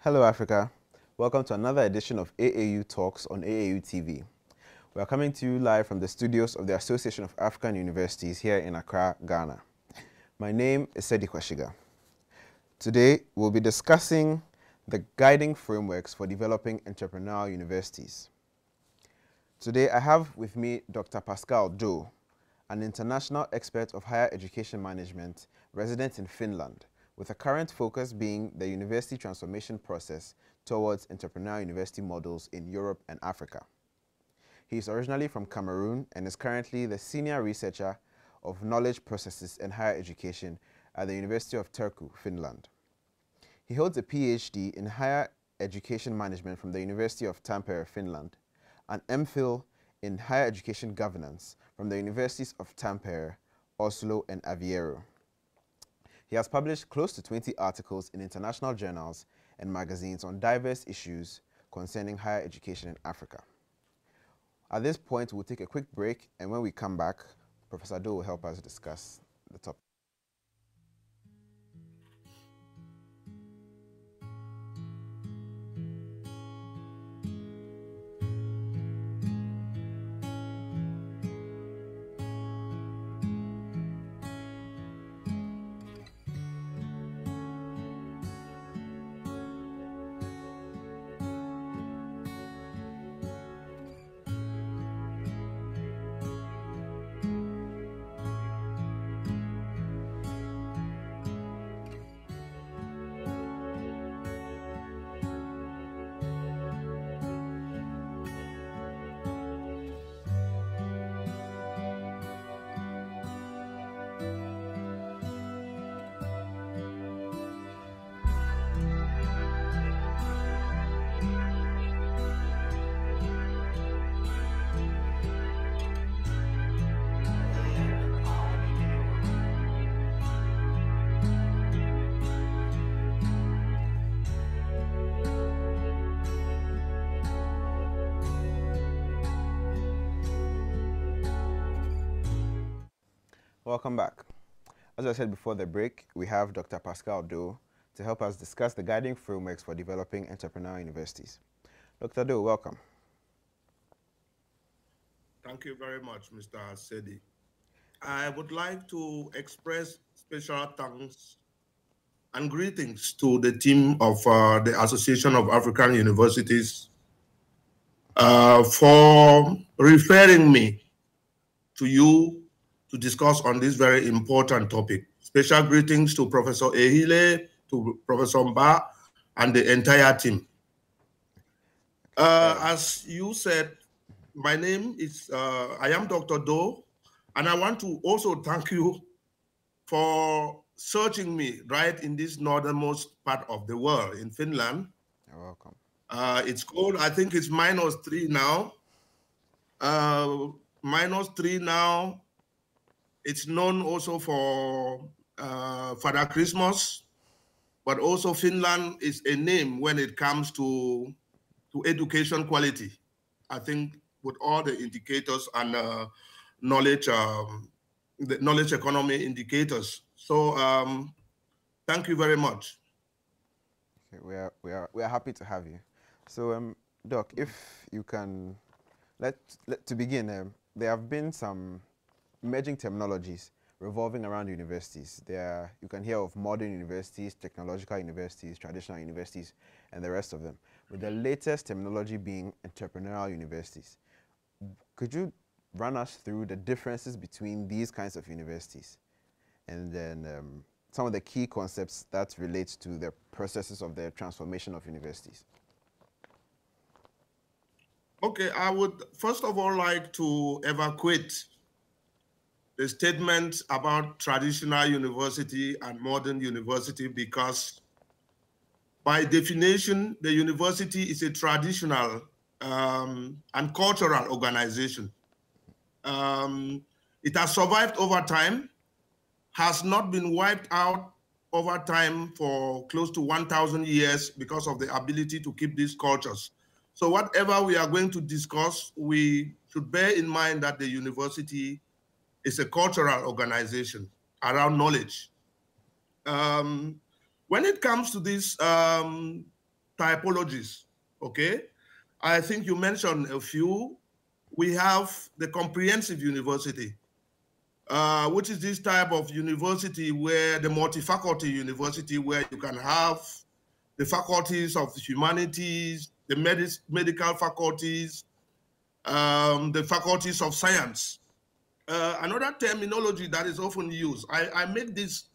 Hello Africa, welcome to another edition of AAU Talks on AAU TV. We are coming to you live from the studios of the Association of African Universities here in Accra, Ghana. My name is Sedi Quashigah. Today we'll be discussing the guiding frameworks for developing entrepreneurial universities. Today I have with me Dr. Pascal Doh, an international expert of higher education management resident in Finland, with a current focus being the university transformation process towards entrepreneurial university models in Europe and Africa. He is originally from Cameroon and is currently the Senior Researcher of Knowledge Processes and Higher Education at the University of Turku, Finland. He holds a PhD in Higher Education Management from the University of Tampere, Finland, an MPhil in Higher Education Governance from the Universities of Tampere, Oslo, and Aveiro. He has published close to 20 articles in international journals and magazines on diverse issues concerning higher education in Africa. At this point, we'll take a quick break, and when we come back, Professor Doh will help us discuss the topic. Welcome back. As I said before the break, we have Dr. Pascal Doh to help us discuss the guiding frameworks for developing entrepreneurial universities. Dr. Doh, welcome. Thank you very much, Mr. Sedi. I would like to express special thanks and greetings to the team of the Association of African Universities for referring me to you to discuss on this very important topic. Special greetings to Professor Ehile, to Professor Mba, and the entire team. As you said, my name is, I am Dr. Doh, and I want to also thank you for searching me right in this northernmost part of the world, in Finland. You're welcome. It's cold, I think it's -3 now. -3 now. It's known also for Father Christmas, but also Finland is a name when it comes to education quality. I think with all the indicators and knowledge, the knowledge economy indicators. So thank you very much. Okay, we are happy to have you. So, Doc, if you can, to begin, there have been some emerging terminologies revolving around universities. You can hear of modern universities, technological universities, traditional universities, and the rest of them, with the latest terminology being entrepreneurial universities. Could you run us through the differences between these kinds of universities, and then some of the key concepts that relate to the processes of the transformation of universities? Okay, I would first of all like to evacuate the statement about traditional university and modern university, because by definition, the university is a traditional and cultural organization. It has survived over time, has not been wiped out over time for close to 1,000 years because of the ability to keep these cultures. So whatever we are going to discuss, we should bear in mind that the university is a cultural organization around knowledge. When it comes to this typologies, okay? I think you mentioned a few. We have the comprehensive university, which is this type of university where the multi-faculty university where you can have the faculties of humanities, the medical faculties, the faculties of science. Another terminology that is often used, I make this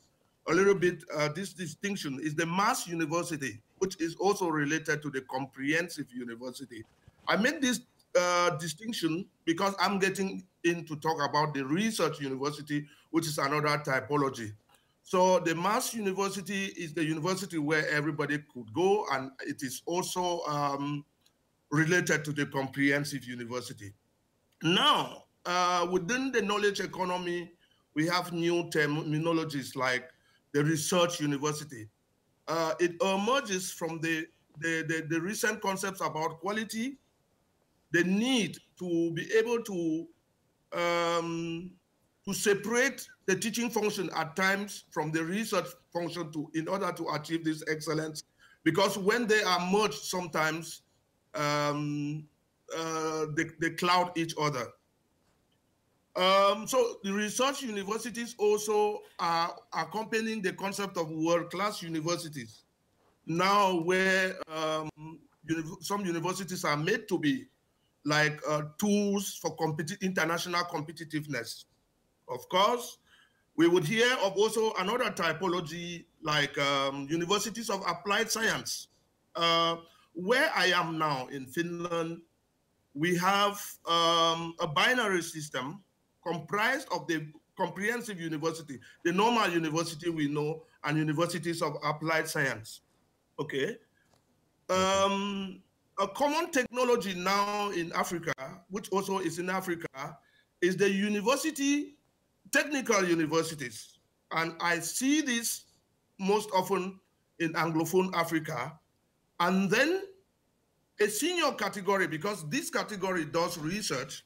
a little bit, this distinction is the mass university, which is also related to the comprehensive university. I make this distinction because I'm getting in to talk about the research university, which is another typology. So the mass university is the university where everybody could go, and it is also related to the comprehensive university. Now, within the knowledge economy, we have new terminologies like the research university. It emerges from the recent concepts about quality, the need to be able to separate the teaching function at times from the research function in order to achieve this excellence, because when they are merged sometimes, they cloud each other. So the research universities also are accompanying the concept of world-class universities. Now where some universities are made to be like tools for international competitiveness. Of course, we would hear of also another typology like universities of applied science. Where I am now in Finland, we have a binary system comprised of the comprehensive university, the normal university we know, and universities of applied science. Okay. A common technology now in Africa, which also is in Africa, is the technical universities. And I see this most often in Anglophone Africa. And then a senior category, because this category does research,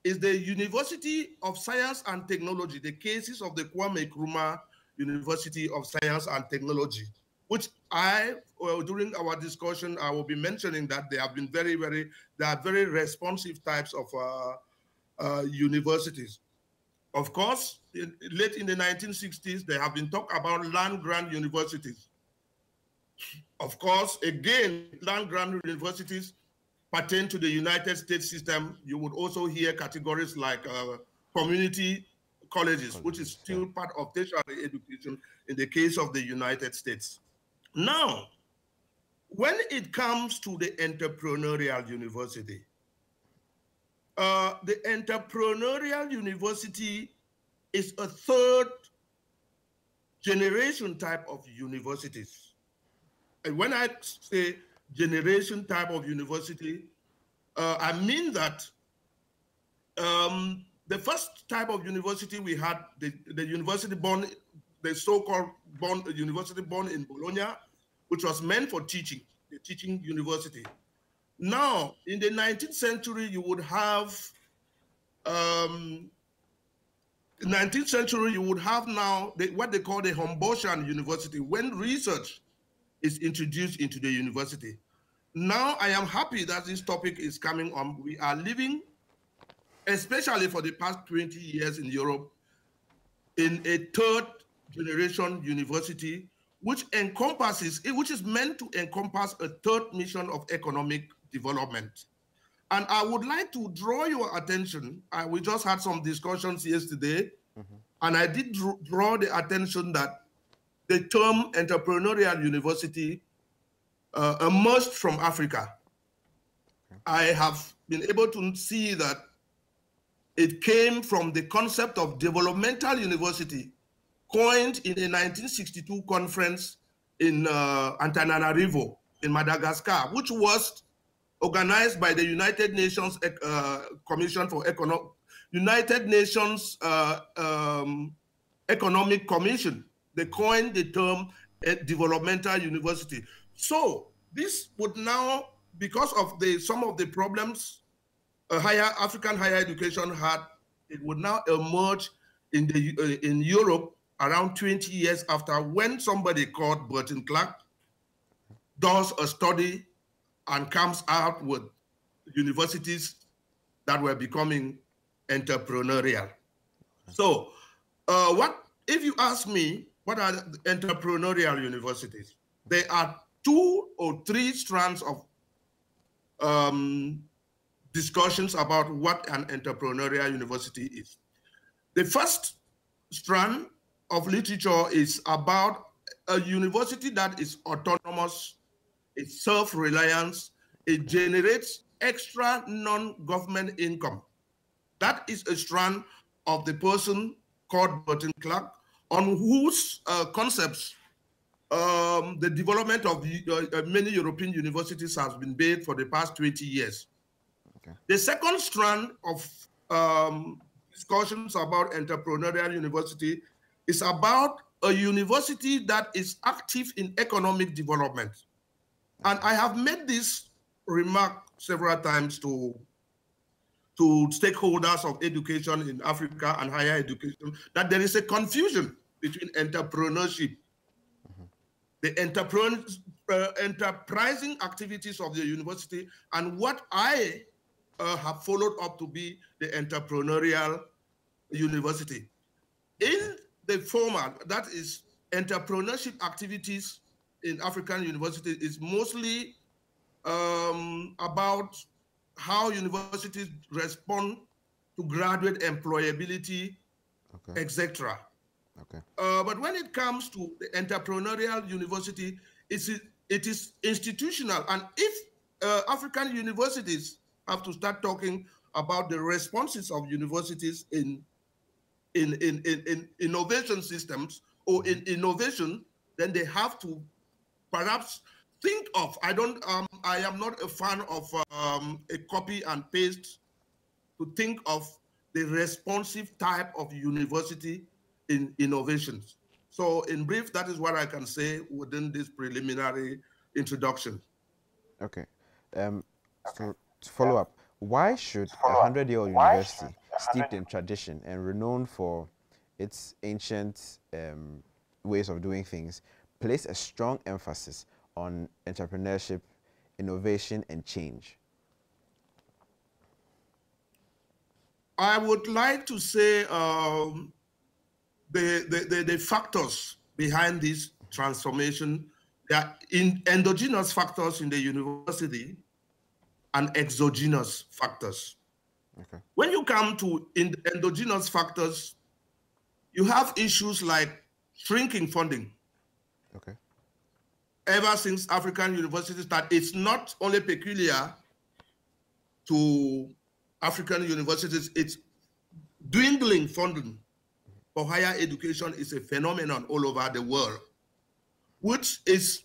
is the University of Science and Technology, the cases of the Kwame Nkrumah University of Science and Technology, which during our discussion, I will be mentioning that they have been they are very responsive types of universities. Of course, late in the 1960s, there have been talk about land-grant universities. Of course, again, land-grant universities pertain to the United States system. You would also hear categories like community colleges, which is still part of tertiary education in the case of the United States. Now, when it comes to the entrepreneurial university, the entrepreneurial university is a third generation type of universities. And when I say generation type of university, I mean that the first type of university we had, the university born, the so-called university born in Bologna, which was meant for teaching, the teaching university. Now, in the 19th century, you would have, now what they call the Humboldtian University, when research is introduced into the university. Now, I am happy that this topic is coming on. We are living, especially for the past 20 years in Europe, in a third generation university, which is meant to encompass a third mission of economic development. And I would like to draw your attention. We just had some discussions yesterday, and I did draw the attention that the term entrepreneurial university emerged from Africa. I have been able to see that it came from the concept of developmental university, coined in a 1962 conference in Antananarivo in Madagascar, which was organized by the United Nations Commission for United Nations Economic Commission. They coined the term developmental university. So this would now, because of some of the problems African higher education had, it would now emerge in Europe around 20 years after, when somebody called Burton Clark does a study and comes out with universities that were becoming entrepreneurial. So what if you ask me, what are the entrepreneurial universities? There are 2 or 3 strands of discussions about what an entrepreneurial university is. The first strand of literature is about a university that is autonomous, it's self-reliance, it generates extra non-government income. That is a strand of the person called Burton Clark, on whose concepts the development of many European universities has been based for the past 20 years. Okay. The second strand of discussions about entrepreneurial university is about a university that is active in economic development. And I have made this remark several times to stakeholders of education in Africa and higher education, that there is a confusion between entrepreneurship, the enterprising activities of the university, and what I have followed up to be the entrepreneurial university. In the former, that is entrepreneurship activities in African universities, is mostly about how universities respond to graduate employability, okay, etc. Okay. But when it comes to the entrepreneurial university, it is institutional. And if African universities have to start talking about the responses of universities in innovation systems or in innovation, then they have to perhaps think of, I am not a fan of a copy and paste, to think of the responsive type of university in innovations. So in brief, that is what I can say within this preliminary introduction. Okay. So to follow up, why should a 100-year-old university steeped in tradition and renowned for its ancient ways of doing things place a strong emphasis on entrepreneurship, innovation, and change? I would like to say the factors behind this transformation, there are endogenous factors in the university and exogenous factors. Okay. When you come to endogenous factors, you have issues like shrinking funding. Okay. Ever since African universities started, it's not only peculiar to African universities, it's dwindling funding for higher education is a phenomenon all over the world, which is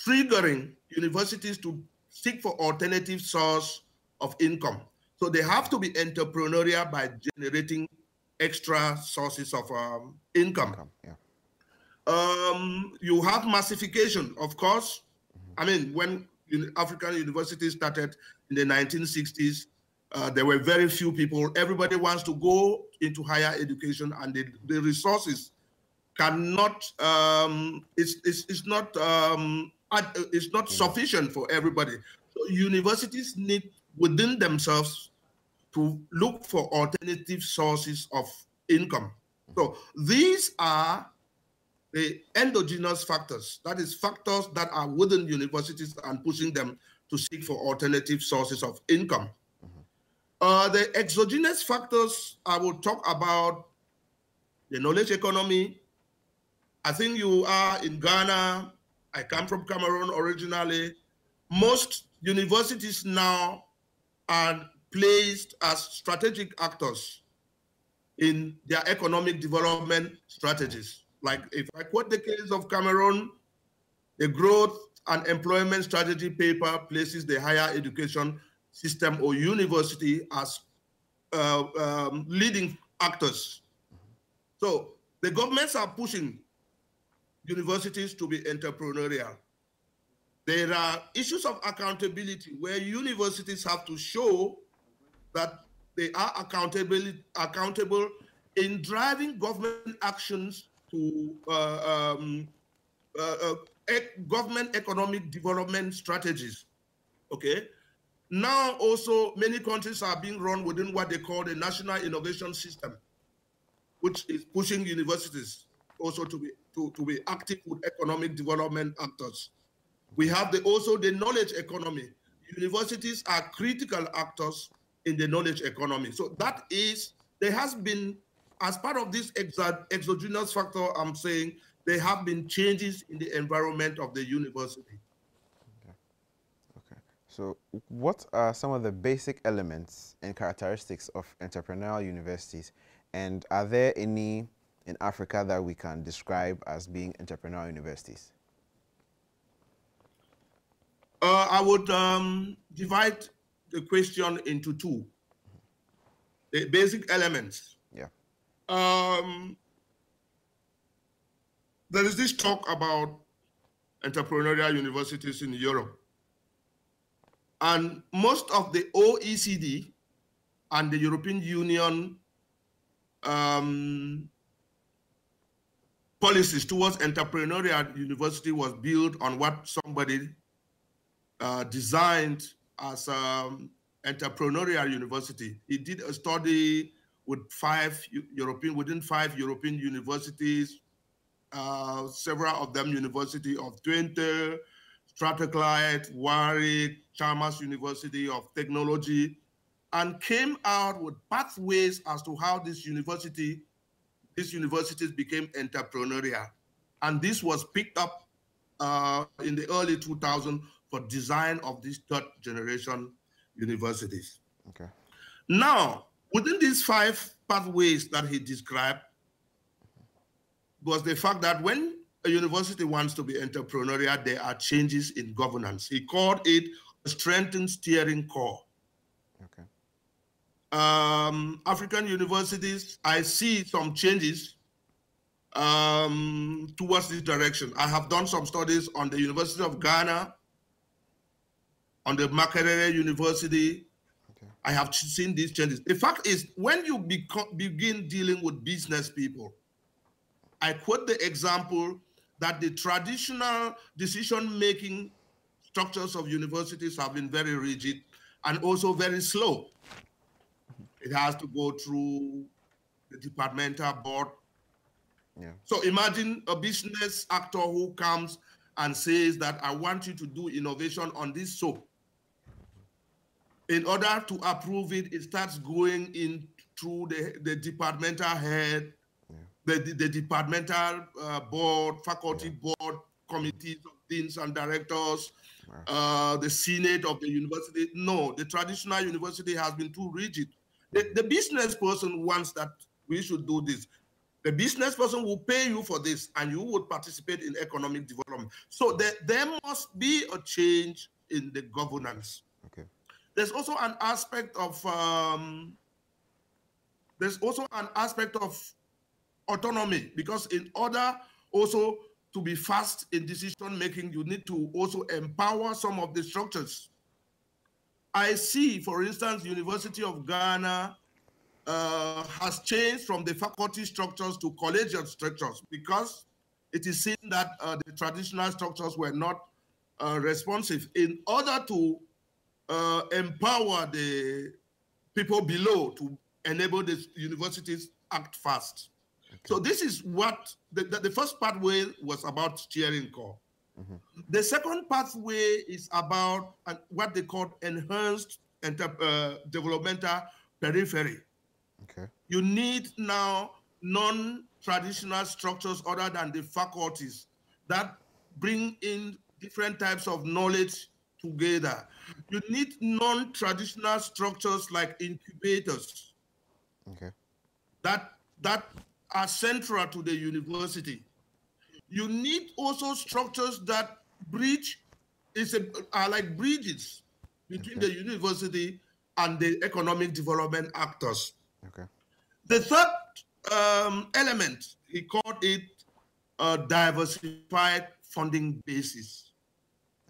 triggering universities to seek for alternative source of income. So they have to be entrepreneurial by generating extra sources of income. Yeah. You have massification, of course. I mean, when African universities started in the 1960s, there were very few people. Everybody wants to go into higher education, and the resources cannot. It's not sufficient for everybody. So universities need within themselves to look for alternative sources of income. So these are the endogenous factors. That is, factors that are within universities and pushing them to seek for alternative sources of income. The exogenous factors, I will talk about the knowledge economy. I think you are in Ghana. I come from Cameroon originally. Most universities now are placed as strategic actors in their economic development strategies. Like if I quote the case of Cameroon, the growth and employment strategy paper places the higher education system or university as leading actors. So the governments are pushing universities to be entrepreneurial. There are issues of accountability where universities have to show that they are accountable in driving government actions to government economic development strategies. Okay. Now also many countries are being run within what they call the National Innovation System, which is pushing universities also to be active with economic development actors. We have also the knowledge economy. Universities are critical actors in the knowledge economy. So that is, there has been, as part of this exogenous factor, I'm saying, there have been changes in the environment of the university. Okay. So what are some of the basic elements and characteristics of entrepreneurial universities? And are there any in Africa that we can describe as being entrepreneurial universities? I would divide the question into two. The basic elements. Yeah. There is this talk about entrepreneurial universities in Europe. And most of the OECD and the European Union policies towards entrepreneurial university was built on what somebody designed as entrepreneurial university. He did a study with within five European universities, several of them University of Twente, Strathclyde, Warwick, Chalmers University of Technology, and came out with pathways as to how these universities became entrepreneurial. And this was picked up in the early 2000s for design of these third generation universities. Okay. Now, within these five pathways that he described was the fact that when a university wants to be entrepreneurial, there are changes in governance. He called it a strengthened steering core. Okay. African universities, I see some changes towards this direction. I have done some studies on the University of Ghana, on the Makerere University. Okay. I have seen these changes. The fact is, when you begin dealing with business people, I quote the example that the traditional decision-making structures of universities have been very rigid and also very slow. It has to go through the departmental board. Yeah. So imagine a business actor who comes and says that I want you to do innovation on this soap. In order to approve it, it starts going in through the departmental head, the departmental board, faculty board, committees of deans and directors, the senate of the university. No, the traditional university has been too rigid. The business person wants that we should do this. The business person will pay you for this and you would participate in economic development. So there must be a change in the governance. Okay. There's also an aspect of autonomy, because in order also to be fast in decision making, you need to also empower some of the structures. I see, for instance, University of Ghana has changed from the faculty structures to collegiate structures because it is seen that the traditional structures were not responsive. In order to empower the people below to enable the universities act fast. Okay. So this is what the first pathway was about, steering core. Mm-hmm. The second pathway is about what they call enhanced developmental periphery. Okay. You need now non-traditional structures other than the faculties that bring in different types of knowledge together. You need non-traditional structures like incubators. Okay. That are central to the university. You need also structures that are like bridges between the university and the economic development actors. Okay. The third element, he called it a diversified funding basis.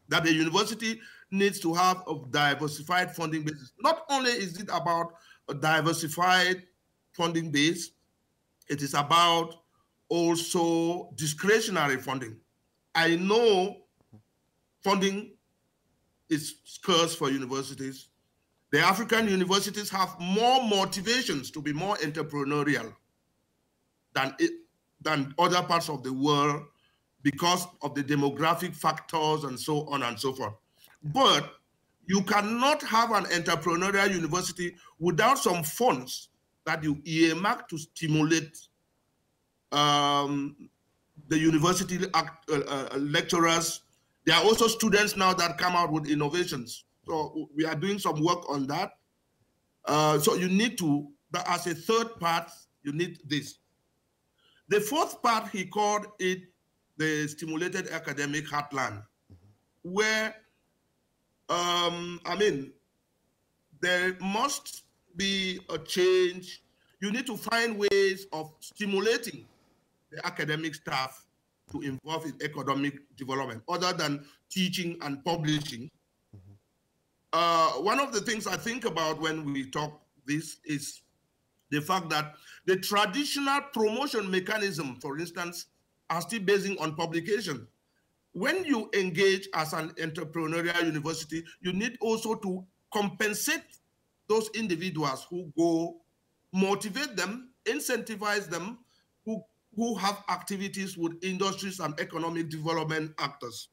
That the university needs to have a diversified funding basis. Not only is it about a diversified funding base, it is about also discretionary funding. I know funding is scarce for universities. The African universities have more motivations to be more entrepreneurial than other parts of the world because of the demographic factors and so on and so forth. But you cannot have an entrepreneurial university without some funds that you earmark to stimulate the university lecturers. There are also students now that come out with innovations. So we are doing some work on that. So you need to, as a third part, you need this. The fourth part, he called it the stimulated academic heartland, where, I mean, there must be a change. You need to find ways of stimulating the academic staff to involve in economic development other than teaching and publishing. One of the things I think about when we talk this is the fact that the traditional promotion mechanism, for instance, are still basing on publication. When you engage as an entrepreneurial university, you need also to compensate those individuals who go, motivate them, incentivize them, who have activities with industries and economic development actors.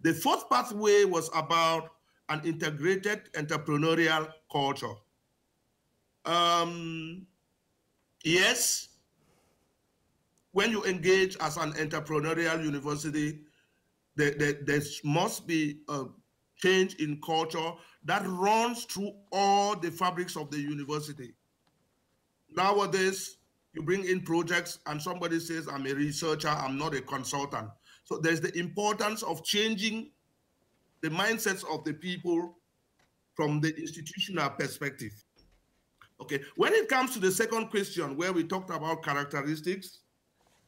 The fourth pathway was about an integrated entrepreneurial culture. Yes, when you engage as an entrepreneurial university, there must be a change in culture that runs through all the fabrics of the university. Nowadays, you bring in projects and somebody says, I'm a researcher, I'm not a consultant. So there's the importance of changing the mindsets of the people from the institutional perspective. Okay, when it comes to the second question where we talked about characteristics,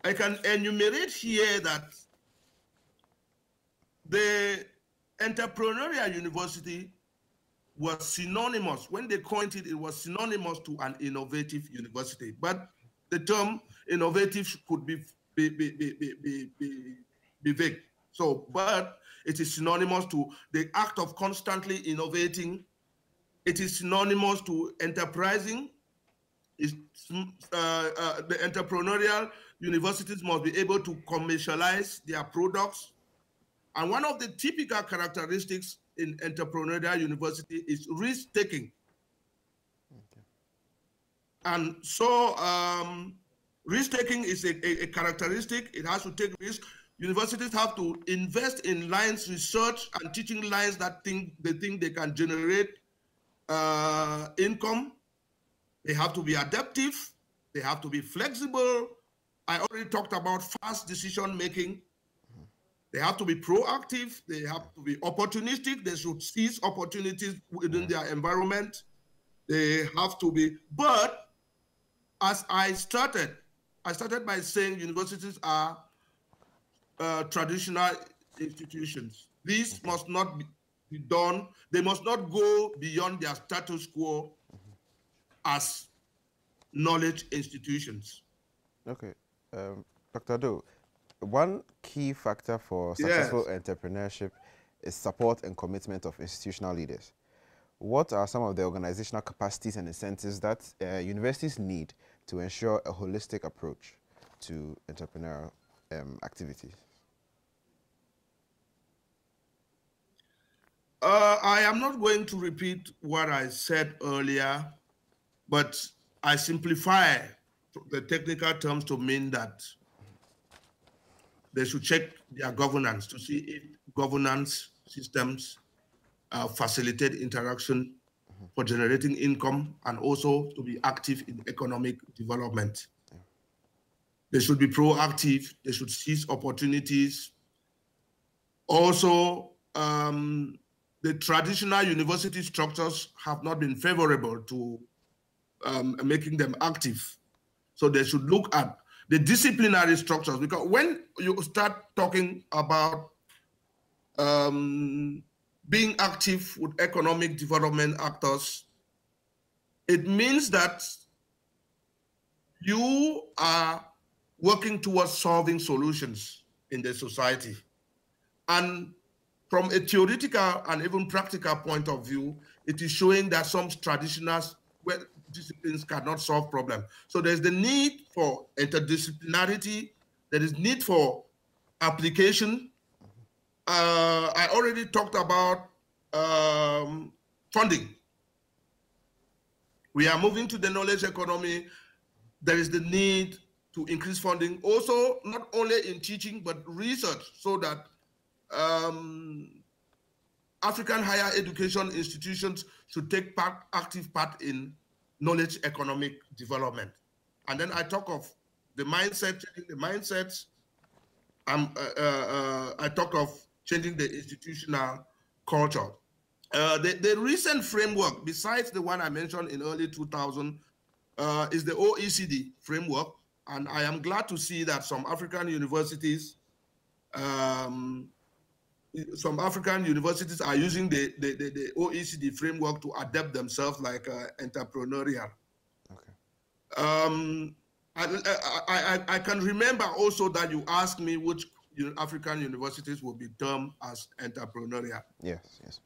I can enumerate here that the entrepreneurial university was synonymous. When they coined it, it was synonymous to an innovative university. But the term innovative could be vague. So, but it is synonymous to the act of constantly innovating. It is synonymous to enterprising. The entrepreneurial universities must be able to commercialize their products. And one of the typical characteristics in entrepreneurial university is risk-taking. Okay. And so risk-taking is a characteristic. It has to take risk. Universities have to invest in lines, research and teaching lines that they think they can generate income. They have to be adaptive. They have to be flexible. I already talked about fast decision-making. They have to be proactive. They have to be opportunistic. They should seize opportunities within their environment. They have to be, but as I started by saying universities are traditional institutions. These must not be done. They must not go beyond their status quo as knowledge institutions. Okay, Dr. Doh, one key factor for successful entrepreneurship is support and commitment of institutional leaders. What are some of the organizational capacities and incentives that universities need to ensure a holistic approach to entrepreneurial activities? I am not going to repeat what I said earlier, but I simplify the technical terms to mean that they should check their governance to see if governance systems facilitate interaction for generating income and also to be active in economic development. They should be proactive. They should seize opportunities. Also, the traditional university structures have not been favorable to making them active. So they should look at the disciplinary structures, because when you start talking about being active with economic development actors, it means that you are working towards solving solutions. in the society. And from a theoretical and even practical point of view, it is showing that some traditional disciplines cannot solve problems. So there's the need for interdisciplinarity, there is need for application. I already talked about funding. We are moving to the knowledge economy. There is the need to increase funding, also not only in teaching, but research, so that African higher education institutions should take active part in knowledge economic development. And then I talk of the mindset, changing the mindsets. I talk of changing the institutional culture. The recent framework, besides the one I mentioned in early 2000, is the OECD framework. And I am glad to see that some African universities are using the OECD framework to adapt themselves, like Entrepreneurial. Okay. I can remember also that you asked me which African universities will be termed as entrepreneurial. Yes, yes.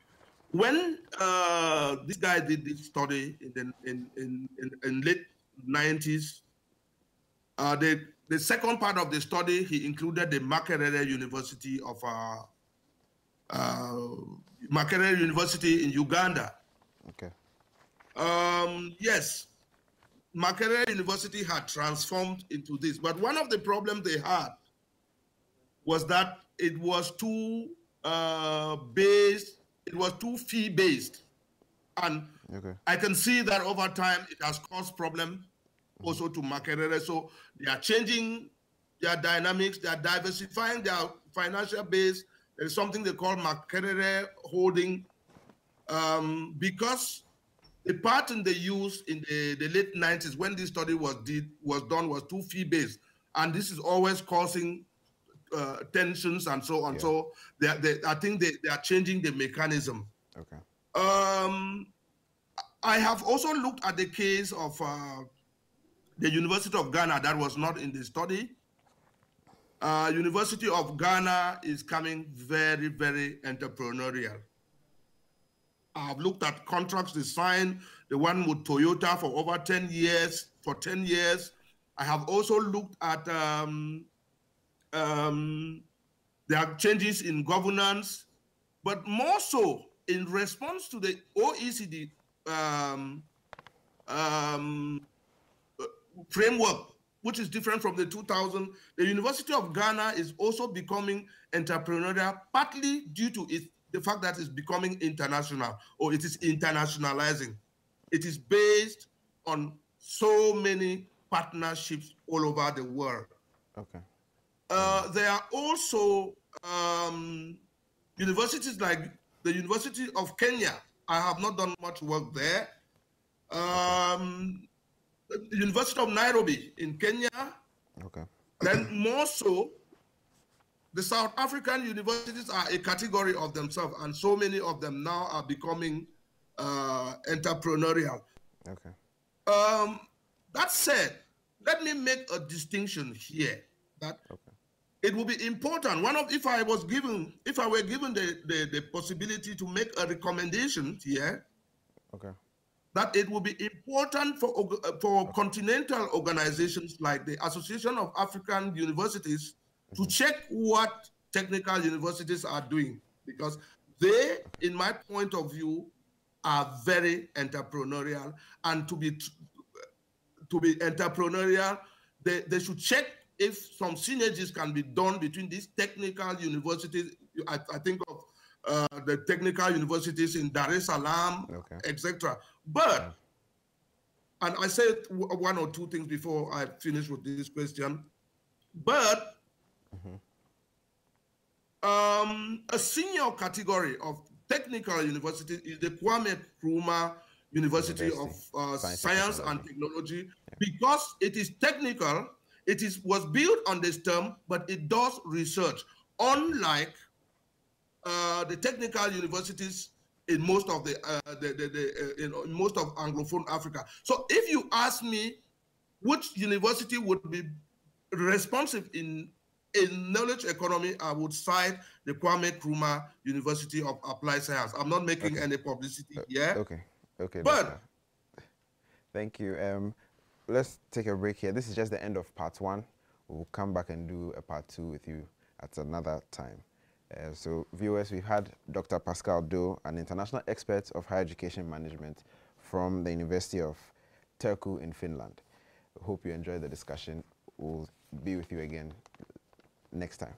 When this guy did this study in late 90s, the second part of the study, he included the Makerere University of Makerere University in Uganda. Okay. Yes, Makerere University had transformed into this, but one of the problems they had was that it was too fee-based. And okay. I can see that over time it has caused problems also to Makerere. So they are changing their dynamics, they are diversifying their financial base. There is something they call Makerere holding, because the pattern they used in the late 90s when this study was done was too fee-based. And this is always causing tensions and so on. Yeah. So I think they are changing the mechanism. Okay. I have also looked at the case of the University of Ghana that was not in the study. University of Ghana is coming very, very entrepreneurial. I've looked at contracts they signed, the one with Toyota for over 10 years, for 10 years. I have also looked at there are changes in governance, but more so in response to the OECD framework, which is different from the 2000. The University of Ghana is also becoming entrepreneurial, partly due to the fact that it's becoming international, or it is internationalizing. It is based on so many partnerships all over the world. Okay. There are also universities like the University of Kenya. I have not done much work there. The University of Nairobi in Kenya. Okay. Then more so, the South African universities are a category of themselves, and so many of them now are becoming entrepreneurial. Okay. That said, let me make a distinction here that it will be important. If I were given the possibility to make a recommendation here, that it will be important for continental organizations like the Association of African Universities to check what technical universities are doing, because they, in my point of view, are very entrepreneurial, and to be entrepreneurial, they should check if some synergies can be done between these technical universities. I think of the technical universities in Dar es Salaam, etc. But, and I said one or two things before I finish with this question, but a senior category of technical university is the Kwame Nkrumah University of Science and Technology, because it is technical. Was built on this term, but it does research, unlike the technical universities in most of in most of Anglophone Africa. So, if you ask me which university would be responsive in in knowledge economy, I would cite the Kwame Nkrumah University of Applied Science. I'm not making any publicity here. Okay, but doctor. Thank you. Let's take a break here. This is just the end of part 1. We'll come back and do a part 2 with you at another time. So viewers, we've had Dr. Pascal Doh, an international expert of higher education management from the University of Turku in Finland. Hope you enjoyed the discussion. We'll be with you again next time.